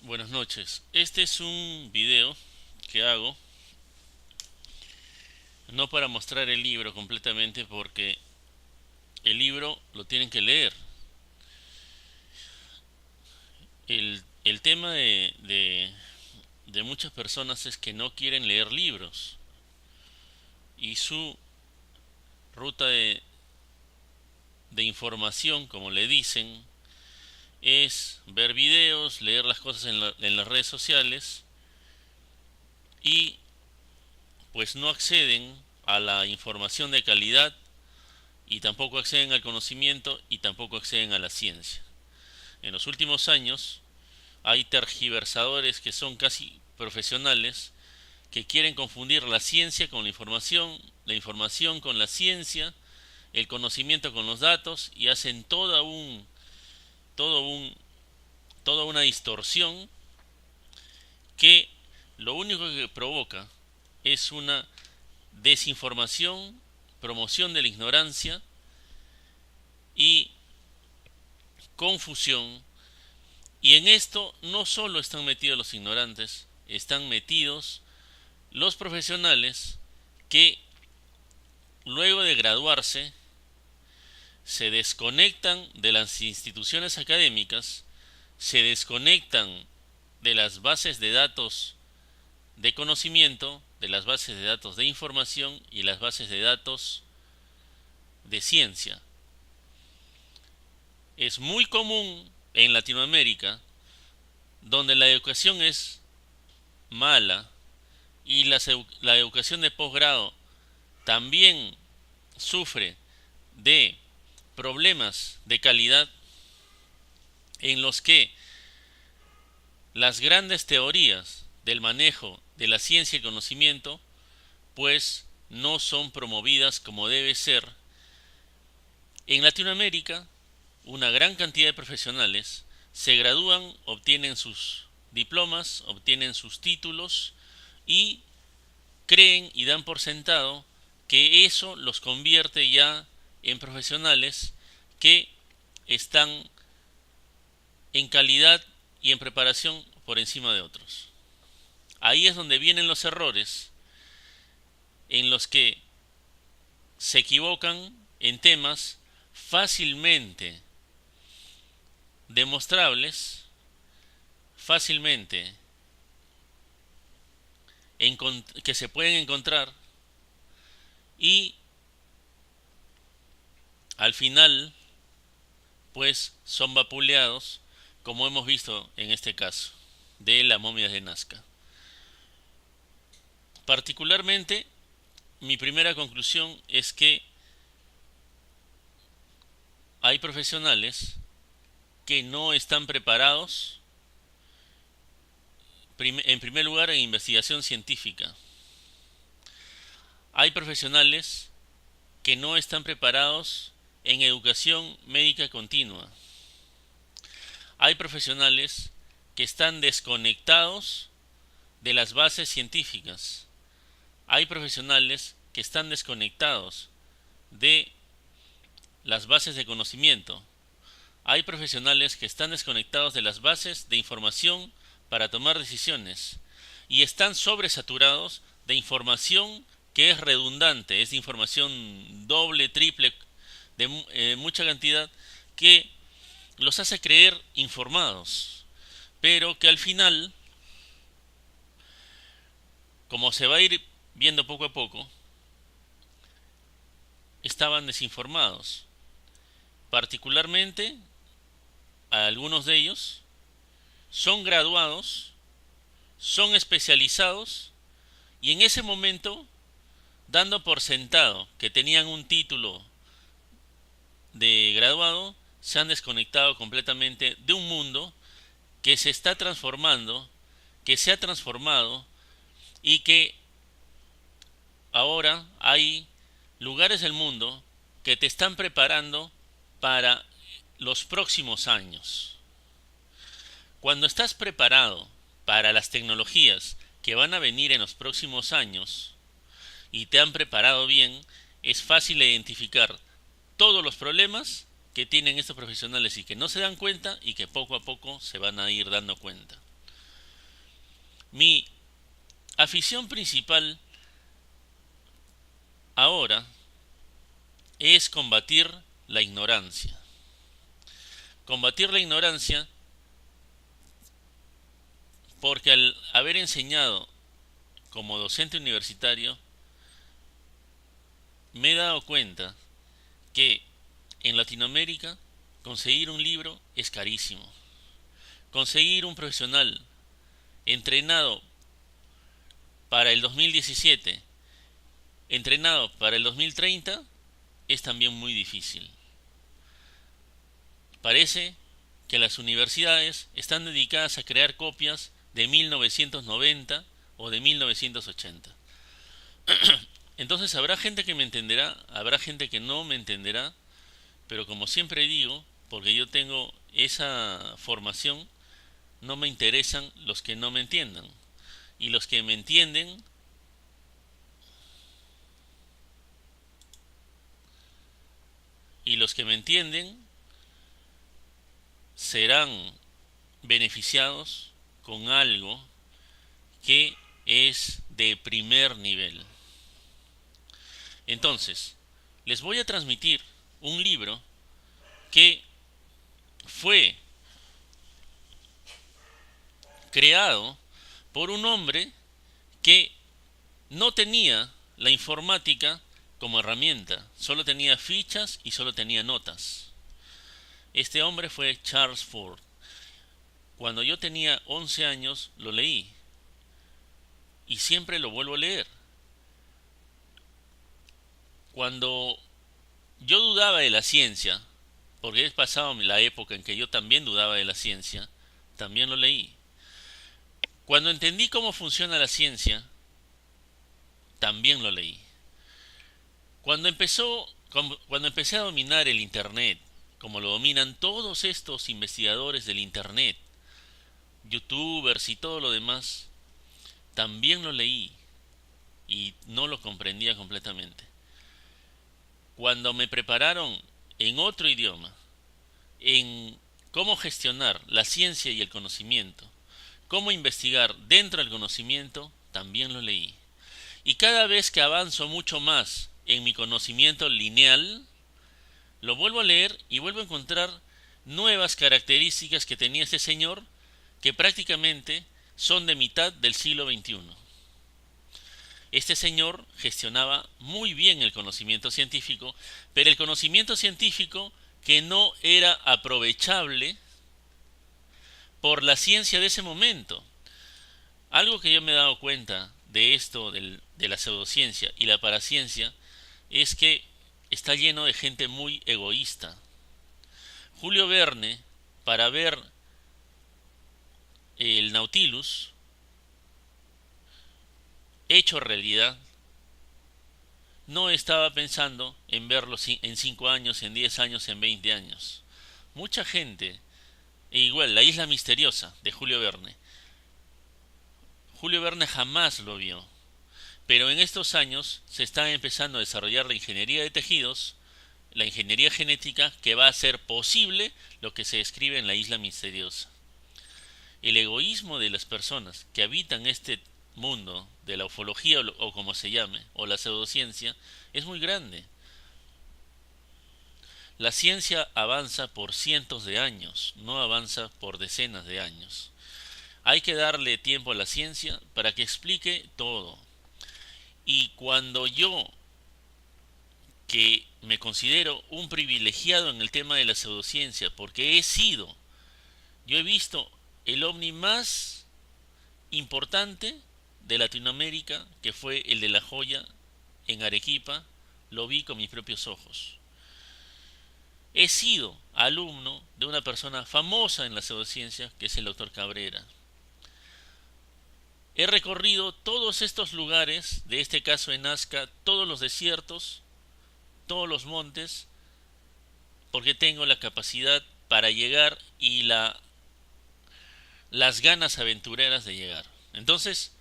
Buenas noches. Este es un video que hago no para mostrar el libro completamente porque el libro lo tienen que leer. El tema de muchas personas es que no quieren leer libros y su ruta de información, como le dicen, es ver videos, leer las cosas en las redes sociales y pues no acceden a la información de calidad y tampoco acceden al conocimiento y tampoco acceden a la ciencia. En los últimos años hay tergiversadores que son casi profesionales que quieren confundir la ciencia con la información con la ciencia, el conocimiento con los datos y hacen todo un, toda una distorsión que lo único que provoca es una desinformación, promoción de la ignorancia y confusión. Y en esto no solo están metidos los ignorantes, están metidos los profesionales que luego de graduarse se desconectan de las instituciones académicas, se desconectan de las bases de datos de conocimiento, de las bases de datos de información y las bases de datos de ciencia. Es muy común en Latinoamérica, donde la educación es mala y la educación de posgrado también sufre de problemas de calidad en los que las grandes teorías del manejo de la ciencia y conocimiento pues no son promovidas como debe ser. En Latinoamérica, una gran cantidad de profesionales se gradúan, obtienen sus diplomas, obtienen sus títulos y creen y dan por sentado que eso los convierte ya en profesionales que están en calidad y en preparación por encima de otros. Ahí es donde vienen los errores en los que se equivocan en temas fácilmente demostrables, fácilmente que se pueden encontrar y al final pues son vapuleados como hemos visto en este caso de la momia de Nazca. Particularmente mi primera conclusión es que hay profesionales que no están preparados en primer lugar en investigación científica. Hay profesionales que no están preparados en educación médica continua. Hay profesionales que están desconectados de las bases científicas. Hay profesionales que están desconectados de las bases de conocimiento. Hay profesionales que están desconectados de las bases de información para tomar decisiones y están sobresaturados de información que es redundante, es de información doble, triple, de mucha cantidad que los hace creer informados, pero que al final, como se va a ir viendo poco a poco, estaban desinformados. Particularmente, a algunos de ellos son graduados, son especializados y en ese momento, dando por sentado que tenían un título de graduado, se han desconectado completamente de un mundo que se está transformando, que se ha transformado y que ahora hay lugares del mundo que te están preparando para los próximos años. Cuando estás preparado para las tecnologías que van a venir en los próximos años y te han preparado bien, es fácil identificar todos los problemas que tienen estos profesionales y que no se dan cuenta y que poco a poco se van a ir dando cuenta. Mi afición principal ahora es combatir la ignorancia. Combatir la ignorancia porque al haber enseñado como docente universitario me he dado cuenta que en Latinoamérica conseguir un libro es carísimo. Conseguir un profesional entrenado para el 2017, entrenado para el 2030, es también muy difícil. Parece que las universidades están dedicadas a crear copias de 1990 o de 1980. Entonces habrá gente que me entenderá, habrá gente que no me entenderá, pero como siempre digo, porque yo tengo esa formación, no me interesan los que no me entiendan. Y los que me entienden, y los que me entienden serán beneficiados con algo que es de primer nivel. Entonces, les voy a transmitir un libro que fue creado por un hombre que no tenía la informática como herramienta, solo tenía fichas y solo tenía notas. Este hombre fue Charles Fort. Cuando yo tenía 11 años lo leí y siempre lo vuelvo a leer. Cuando yo dudaba de la ciencia, porque he pasado la época en que yo también dudaba de la ciencia, también lo leí. Cuando entendí cómo funciona la ciencia, también lo leí. Cuando empecé a dominar el Internet, como lo dominan todos estos investigadores del Internet, youtubers y todo lo demás, también lo leí y no lo comprendía completamente. Cuando me prepararon en otro idioma, en cómo gestionar la ciencia y el conocimiento, cómo investigar dentro del conocimiento, también lo leí. Y cada vez que avanzo mucho más en mi conocimiento lineal, lo vuelvo a leer y vuelvo a encontrar nuevas características que tenía este señor que prácticamente son de mitad del siglo XXI. Este señor gestionaba muy bien el conocimiento científico, pero el conocimiento científico que no era aprovechable por la ciencia de ese momento. Algo que yo me he dado cuenta de esto de la pseudociencia y la paraciencia es que está lleno de gente muy egoísta. Julio Verne, para ver el Nautilus hecho realidad, no estaba pensando en verlo en 5 años, en 10 años, en 20 años. Mucha gente, e igual, La Isla Misteriosa de Julio Verne. Julio Verne jamás lo vio, pero en estos años se está empezando a desarrollar la ingeniería de tejidos, la ingeniería genética, que va a hacer posible lo que se describe en La Isla Misteriosa. El egoísmo de las personas que habitan este mundo de la ufología o como se llame, o la pseudociencia, es muy grande. La ciencia avanza por cientos de años, no avanza por decenas de años. Hay que darle tiempo a la ciencia para que explique todo. Y cuando yo, que me considero un privilegiado en el tema de la pseudociencia, porque yo he visto el ovni más importante de Latinoamérica, que fue el de La Joya en Arequipa, lo vi con mis propios ojos. He sido alumno de una persona famosa en la pseudociencia, que es el doctor Cabrera. He recorrido todos estos lugares, de este caso en Nazca, todos los desiertos, todos los montes, porque tengo la capacidad para llegar y las ganas aventureras de llegar. Entonces,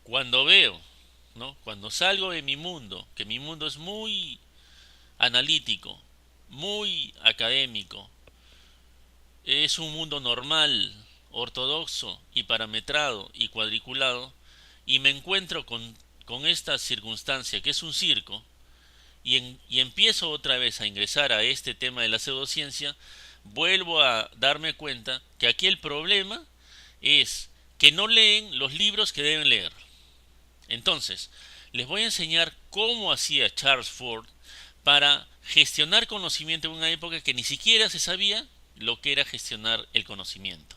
cuando veo, ¿no? Cuando salgo de mi mundo, que mi mundo es muy analítico, muy académico, es un mundo normal, ortodoxo y parametrado y cuadriculado, y me encuentro con esta circunstancia que es un circo, y empiezo otra vez a ingresar a este tema de la pseudociencia, vuelvo a darme cuenta que aquí el problema es que no leen los libros que deben leer. Entonces, les voy a enseñar cómo hacía Charles Ford para gestionar conocimiento en una época que ni siquiera se sabía lo que era gestionar el conocimiento.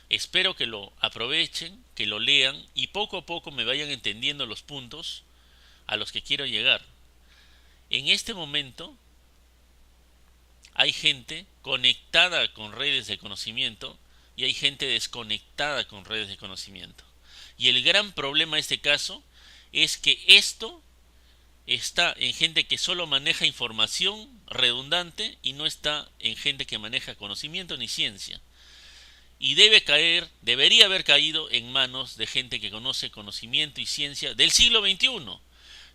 Espero que lo aprovechen, que lo lean y poco a poco me vayan entendiendo los puntos a los que quiero llegar. En este momento hay gente conectada con redes de conocimiento y hay gente desconectada con redes de conocimiento. Y el gran problema de este caso es que esto está en gente que solo maneja información redundante y no está en gente que maneja conocimiento ni ciencia. Y debería haber caído en manos de gente que conoce conocimiento y ciencia del siglo XXI,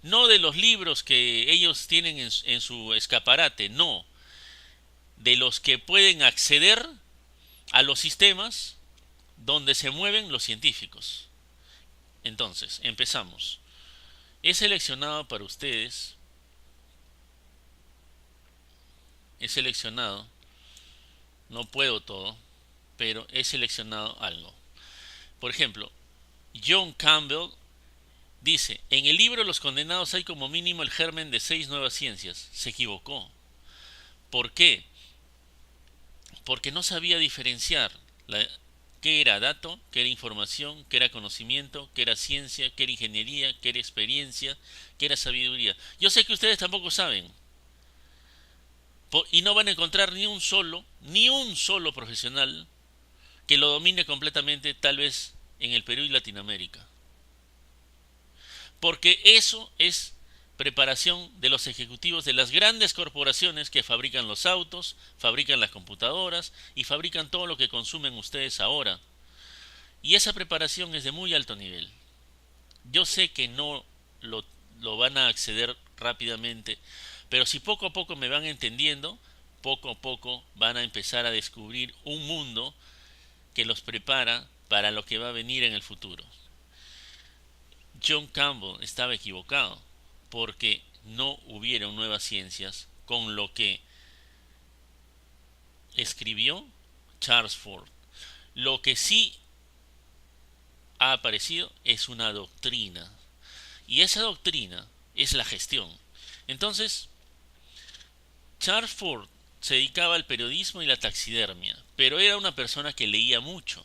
no de los libros que ellos tienen en su escaparate, no, de los que pueden acceder a los sistemas donde se mueven los científicos. Entonces, empezamos. He seleccionado para ustedes, no puedo todo, pero he seleccionado algo. Por ejemplo, John Campbell dice, en el libro Los Condenados hay como mínimo el germen de 6 nuevas ciencias. Se equivocó. ¿Por qué? Porque no sabía diferenciar qué era dato, qué era información, qué era conocimiento, qué era ciencia, qué era ingeniería, qué era experiencia, qué era sabiduría. Yo sé que ustedes tampoco saben. Y no van a encontrar ni un solo profesional que lo domine completamente, tal vez en el Perú y Latinoamérica. Porque eso es preparación de los ejecutivos de las grandes corporaciones que fabrican los autos, fabrican las computadoras y fabrican todo lo que consumen ustedes ahora. Y esa preparación es de muy alto nivel. Yo sé que no lo van a acceder rápidamente, pero si poco a poco me van entendiendo, poco a poco van a empezar a descubrir un mundo que los prepara para lo que va a venir en el futuro. John Campbell estaba equivocado porque no hubieron nuevas ciencias con lo que escribió Charles Ford. Lo que sí ha aparecido es una doctrina, y esa doctrina es la gestión. Entonces, Charles Ford se dedicaba al periodismo y la taxidermia, pero era una persona que leía mucho.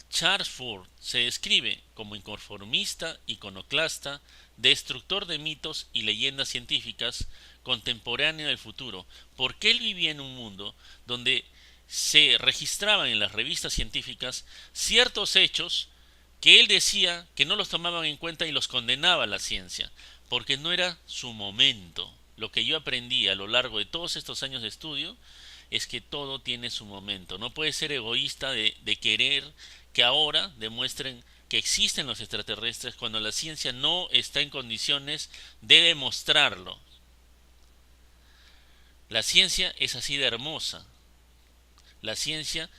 Charles Ford se describe como inconformista, iconoclasta, destructor de mitos y leyendas científicas, contemporáneo del futuro, porque él vivía en un mundo donde se registraban en las revistas científicas ciertos hechos que él decía que no los tomaban en cuenta y los condenaba a la ciencia, porque no era su momento. Lo que yo aprendí a lo largo de todos estos años de estudio es que todo tiene su momento. No puede ser egoísta de querer que ahora demuestren que existen los extraterrestres cuando la ciencia no está en condiciones de demostrarlo. La ciencia es así de hermosa. La ciencia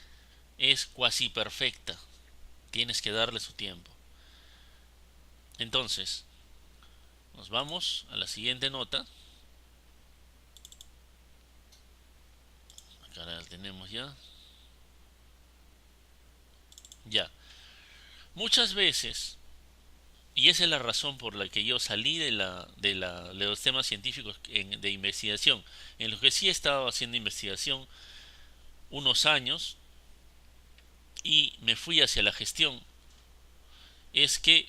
es cuasi perfecta. Tienes que darle su tiempo. Entonces, nos vamos a la siguiente nota. Acá la tenemos ya. Ya. Muchas veces, y esa es la razón por la que yo salí de los temas científicos de investigación, en los que sí he estado haciendo investigación unos años y me fui hacia la gestión, es que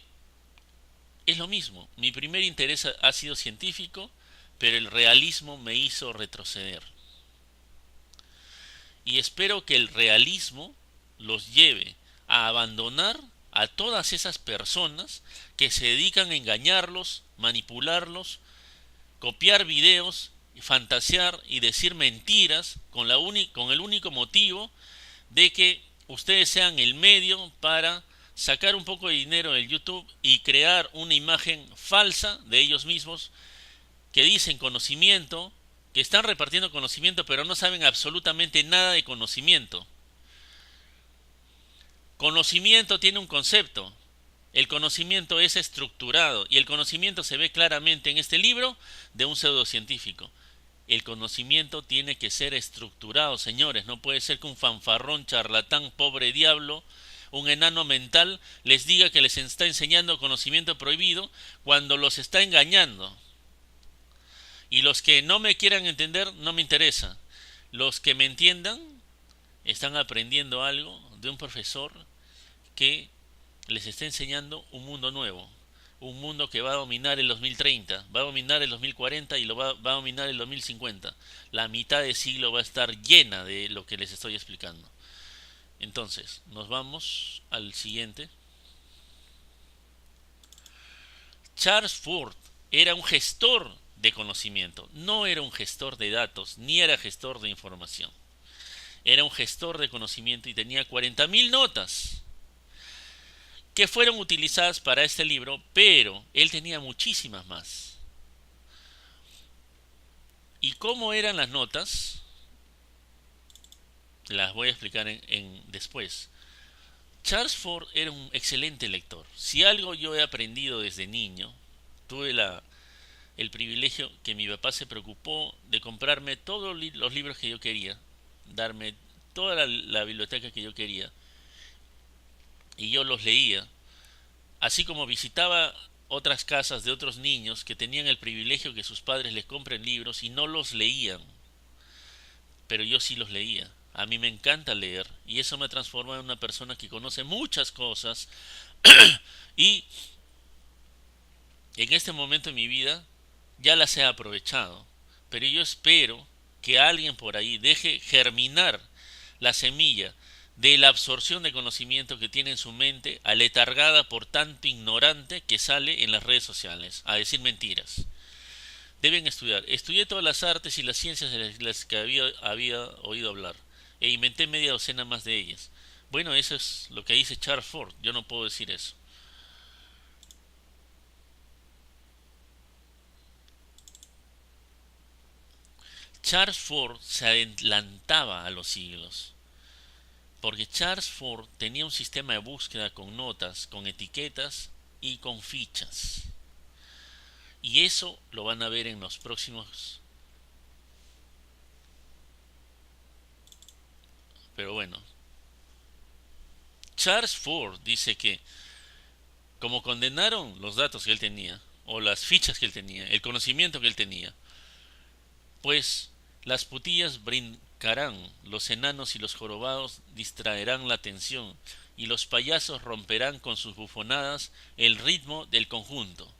es lo mismo. Mi primer interés ha sido científico, pero el realismo me hizo retroceder. Y espero que el realismo los lleve a abandonar a todas esas personas que se dedican a engañarlos, manipularlos, copiar videos, fantasear y decir mentiras con el único motivo de que ustedes sean el medio para sacar un poco de dinero del YouTube y crear una imagen falsa de ellos mismos que dicen conocimiento, que están repartiendo conocimiento pero no saben absolutamente nada de conocimiento. Conocimiento tiene un concepto. El conocimiento es estructurado y el conocimiento se ve claramente en este libro de un pseudocientífico. El conocimiento tiene que ser estructurado, señores. No puede ser que un fanfarrón, charlatán, pobre diablo, un enano mental les diga que les está enseñando conocimiento prohibido cuando los está engañando. Y los que no me quieran entender no me interesa. Los que me entiendan están aprendiendo algo de un profesor que les está enseñando un mundo nuevo, un mundo que va a dominar el 2030, va a dominar el 2040 y va a dominar el 2050. La mitad de siglo va a estar llena de lo que les estoy explicando. Entonces, nos vamos al siguiente. Charles Fort era un gestor de conocimiento, no era un gestor de datos, ni era gestor de información. Era un gestor de conocimiento y tenía 40.000 notas que fueron utilizadas para este libro, pero él tenía muchísimas más. ¿Y cómo eran las notas? Las voy a explicar después. Charles Fort era un excelente lector. Si algo yo he aprendido desde niño, tuve el privilegio que mi papá se preocupó de comprarme todos los libros que yo quería, darme toda la biblioteca que yo quería, y yo los leía, así como visitaba otras casas de otros niños que tenían el privilegio que sus padres les compren libros y no los leían, pero yo sí los leía. A mí me encanta leer y eso me transforma en una persona que conoce muchas cosas y en este momento de mi vida ya las he aprovechado, pero yo espero que alguien por ahí deje germinar la semilla de la absorción de conocimiento que tiene en su mente, aletargada por tanto ignorante que sale en las redes sociales a decir mentiras. Deben estudiar. Estudié todas las artes y las ciencias de las que había oído hablar e inventé media docena más de ellas. Bueno, eso es lo que dice Charles Fort. Yo no puedo decir eso. Charles Fort se adelantaba a los siglos, porque Charles Fort tenía un sistema de búsqueda con notas, con etiquetas y con fichas. Y eso lo van a ver en los próximos. Pero bueno, Charles Fort dice que como condenaron los datos que él tenía, o las fichas que él tenía, el conocimiento que él tenía, pues las putillas brincarán, los enanos y los jorobados distraerán la atención, y los payasos romperán con sus bufonadas el ritmo del conjunto.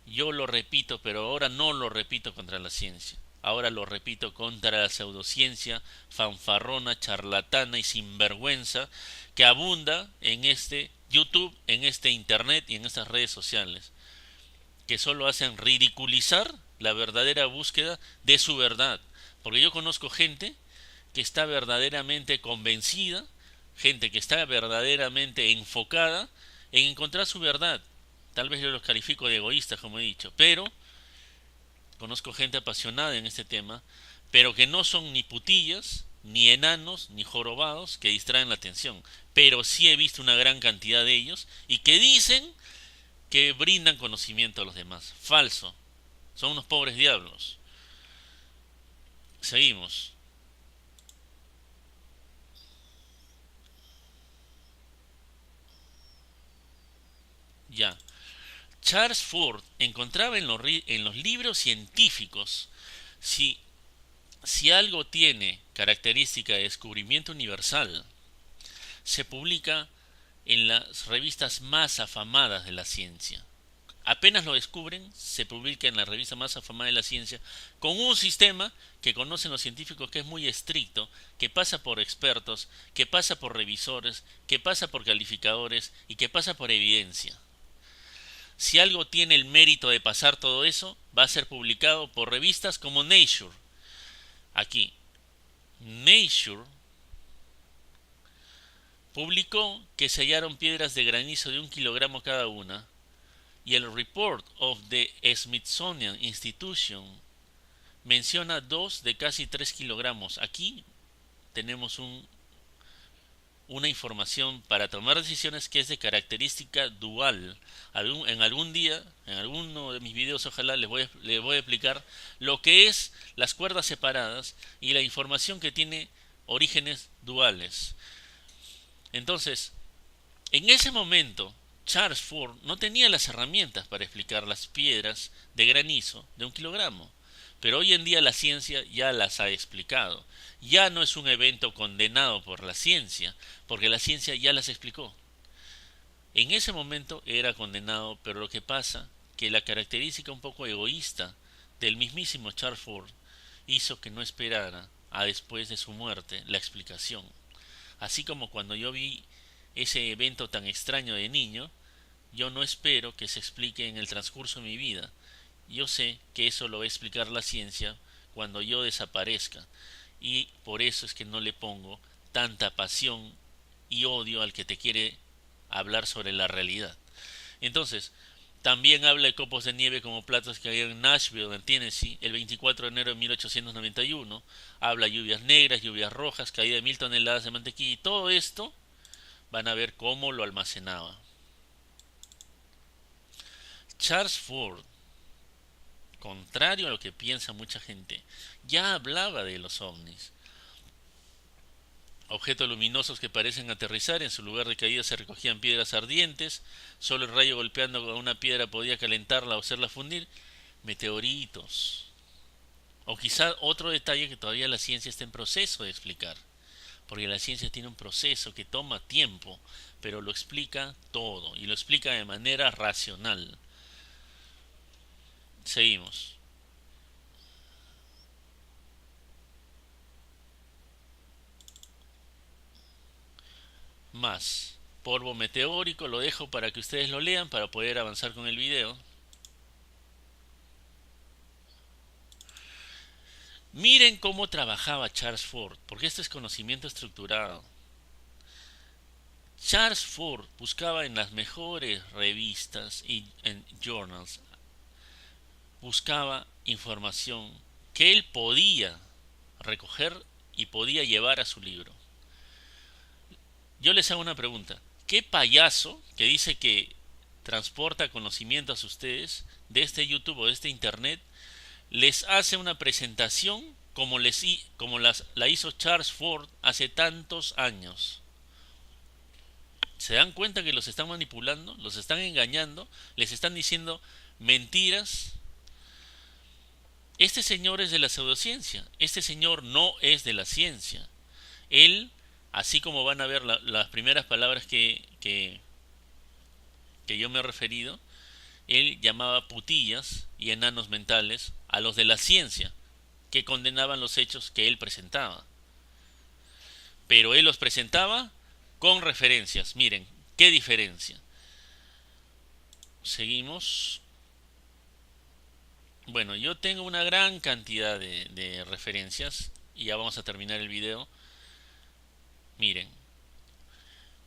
Yo lo repito, pero ahora no lo repito contra la ciencia. Ahora lo repito contra la pseudociencia fanfarrona, charlatana y sinvergüenza que abunda en este YouTube, en este Internet y en estas redes sociales, que solo hacen ridiculizar la verdadera búsqueda de su verdad. Porque yo conozco gente que está verdaderamente convencida, gente que está verdaderamente enfocada en encontrar su verdad. Tal vez yo los califico de egoístas, como he dicho, pero conozco gente apasionada en este tema, pero que no son ni putillas, ni enanos, ni jorobados que distraen la atención. Pero sí he visto una gran cantidad de ellos y que dicen que brindan conocimiento a los demás. Falso. Son unos pobres diablos. Seguimos. Ya. Charles Fort encontraba en los libros científicos si, si algo tiene característica de descubrimiento universal, se publica en las revistas más afamadas de la ciencia. Apenas lo descubren, se publica en la revista más afamada de la ciencia, con un sistema que conocen los científicos que es muy estricto, que pasa por expertos, que pasa por revisores, que pasa por calificadores y que pasa por evidencia. Si algo tiene el mérito de pasar todo eso, va a ser publicado por revistas como Nature. Aquí, Nature publicó que se hallaron piedras de granizo de 1 kilogramo cada una, y el Report of the Smithsonian Institution menciona dos de casi 3 kilogramos. Aquí tenemos una información para tomar decisiones que es de característica dual. En algún día, en alguno de mis videos, ojalá les voy a explicar lo que es las cuerdas separadas y la información que tiene orígenes duales. Entonces, en ese momento, Charles Ford no tenía las herramientas para explicar las piedras de granizo de 1 kilogramo. Pero hoy en día la ciencia ya las ha explicado. Ya no es un evento condenado por la ciencia, porque la ciencia ya las explicó. En ese momento era condenado, pero lo que pasa que la característica un poco egoísta del mismísimo Charles Ford hizo que no esperara a después de su muerte la explicación. Así como cuando yo vi ese evento tan extraño de niño, yo no espero que se explique en el transcurso de mi vida. Yo sé que eso lo va a explicar la ciencia cuando yo desaparezca, y por eso es que no le pongo tanta pasión y odio al que te quiere hablar sobre la realidad. Entonces, también habla de copos de nieve como platos que había en Nashville, en Tennessee, el 24 de enero de 1891. Habla de lluvias negras, lluvias rojas, caída de 1000 toneladas de mantequilla, y todo esto van a ver cómo lo almacenaba. Charles Ford, contrario a lo que piensa mucha gente, ya hablaba de los ovnis. Objetos luminosos que parecen aterrizar, en su lugar de caída se recogían piedras ardientes, solo el rayo golpeando a una piedra podía calentarla o hacerla fundir. Meteoritos. O quizá otro detalle que todavía la ciencia está en proceso de explicar, porque la ciencia tiene un proceso que toma tiempo, pero lo explica todo y lo explica de manera racional. Seguimos. Más polvo meteórico, lo dejo para que ustedes lo lean para poder avanzar con el video. Miren cómo trabajaba Charles Ford, porque esto es conocimiento estructurado. Charles Ford buscaba en las mejores revistas y en journals, buscaba información que él podía recoger y podía llevar a su libro. Yo les hago una pregunta. ¿Qué payaso que dice que transporta conocimientos a ustedes de este YouTube o de este Internet les hace una presentación como la hizo Charles Ford hace tantos años? ¿Se dan cuenta que los están manipulando? ¿Los están engañando? ¿Les están diciendo mentiras? Este señor es de la pseudociencia. Este señor no es de la ciencia. Él, así como van a ver las primeras palabras que yo me he referido, él llamaba putillas y enanos mentales a los de la ciencia, que condenaban los hechos que él presentaba. Pero él los presentaba con referencias. Miren, qué diferencia. Seguimos. Bueno, yo tengo una gran cantidad de referencias y ya vamos a terminar el video. Miren,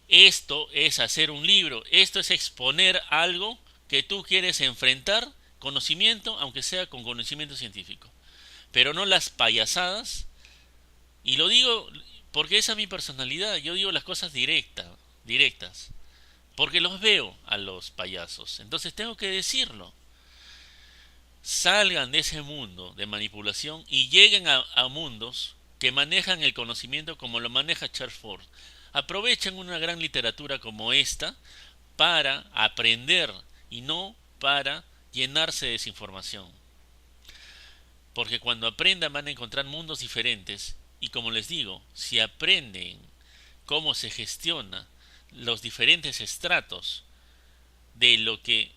esto es hacer un libro, esto es exponer algo que tú quieres enfrentar, conocimiento, aunque sea con conocimiento científico, pero no las payasadas. Y lo digo porque esa es mi personalidad, yo digo las cosas directas, porque los veo a los payasos, entonces tengo que decirlo. Salgan de ese mundo de manipulación y lleguen a mundos que manejan el conocimiento como lo maneja Charles Ford. Aprovechen una gran literatura como esta para aprender y no para llenarse de desinformación. Porque cuando aprendan van a encontrar mundos diferentes, y como les digo, si aprenden cómo se gestiona los diferentes estratos de lo que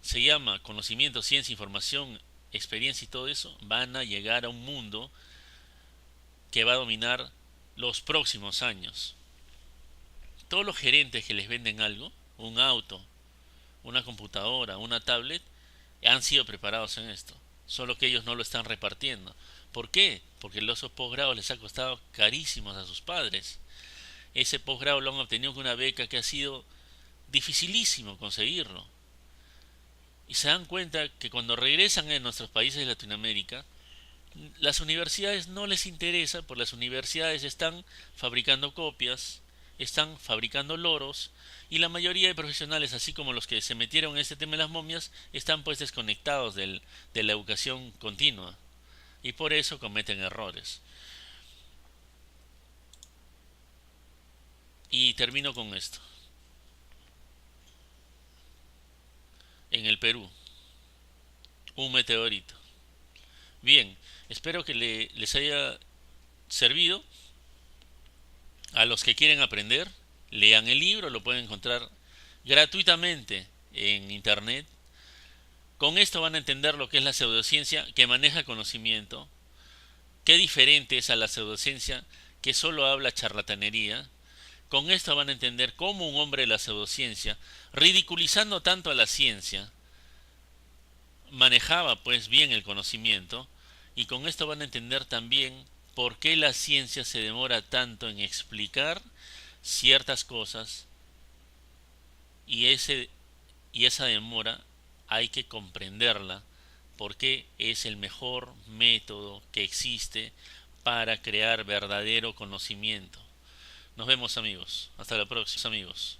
se llama conocimiento, ciencia, información, experiencia y todo eso, van a llegar a un mundo que va a dominar los próximos años. Todos los gerentes que les venden algo, un auto, una computadora, una tablet, han sido preparados en esto, solo que ellos no lo están repartiendo. ¿Por qué? Porque los posgrados les ha costado carísimos a sus padres. Ese posgrado lo han obtenido con una beca que ha sido dificilísimo conseguirlo. Y se dan cuenta que cuando regresan a nuestros países de Latinoamérica, las universidades no les interesa, porque las universidades están fabricando copias, están fabricando loros y la mayoría de profesionales, así como los que se metieron en este tema de las momias, están pues desconectados de la educación continua y por eso cometen errores. Y termino con esto. En el Perú, un meteorito. Bien, espero que les haya servido. A los que quieren aprender, lean el libro, lo pueden encontrar gratuitamente en internet. Con esto van a entender lo que es la pseudociencia que maneja conocimiento, qué diferente es a la pseudociencia que solo habla charlatanería. Con esto van a entender cómo un hombre de la pseudociencia, ridiculizando tanto a la ciencia, manejaba pues bien el conocimiento, y con esto van a entender también por qué la ciencia se demora tanto en explicar ciertas cosas, y esa demora hay que comprenderla porque es el mejor método que existe para crear verdadero conocimiento. Nos vemos amigos, hasta la próxima amigos.